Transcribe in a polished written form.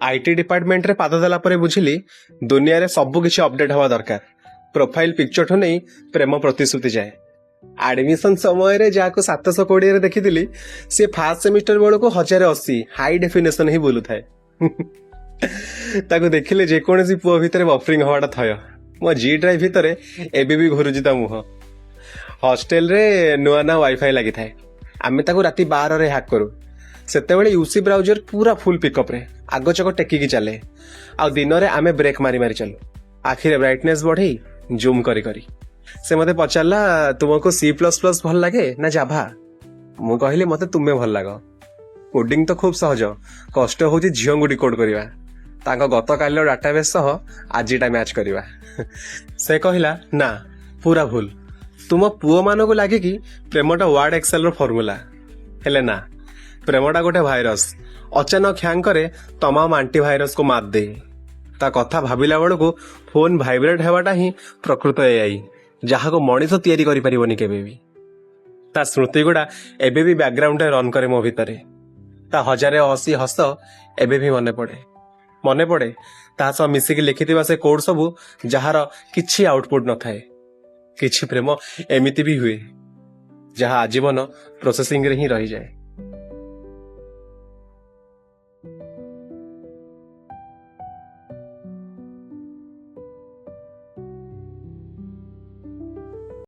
IT department रे पाद देला परे बुझिली दुनिया रे सब किछि अपडेट हवा दरकार। प्रोफाइल पिक्चर ठो नहीं प्रेम प्रतिश्रुति जाए। एडमिशन समय रे जाको 720 रे देखिथिली से फास्ट सेमिस्टर बेल को 1080 हाई डेफिनेशन ही बोलु थाए। ताको देखिले जे कोनसी पुओ भितरे बफरिंग हवाटा थय। मो जी ड्राइव भितरे एबे भी घुरुजिता मुह। हॉस्टल रे नुआ ना वाईफाई लागि थाए। आमे ताको राती 12 रे हैक करू। सेतेबेले यूसी ब्राउजर पूरा फुल पिकअप रे आगचक टेकिकी चले। आ दिन रे आमे ब्रेक मारी मारी चलू। आखिरे ब्राइटनेस बढ़ी जूम करी करी से मते पचारला तुमको C++ भल लागे ना जाभा। मु कहली मते तुमे भल लाग। कोडिंग तो खूब सहज, कष्ट होची झियोंगु डिकोड करिवा। तांको गत कालिर डाटाबेस सह आजिटा मैच करिवा। से कहला ना पूरा भूल। तुम पुओ मानको लागे कि प्रेमटा वर्ड एक्सेल रो फॉर्मूला हेले ना। प्रेमटा गोटे भाइरस अचानक हैंग करे तमाम एंटीवायरस को मात दे। ता कथा भाबिला बेलको फोन भाइब्रेट हेवाटा ही प्रकृत एआई जहाँ को मनीष तैयारी करि परिबोनी केबे भी। ता स्मृति गुड़ा एबे भी बैकग्राउंड रे रन करे मो भितरे। ता 1080 हस एबे भी मने पड़े ता सह मिसिक लिखिथिबा से कोड सबु जहार किछि आउटपुट न थाए। किछि प्रेम एमिति भी हुए जहाँ आजीवन प्रोसेसिंग रे ही रही जाए।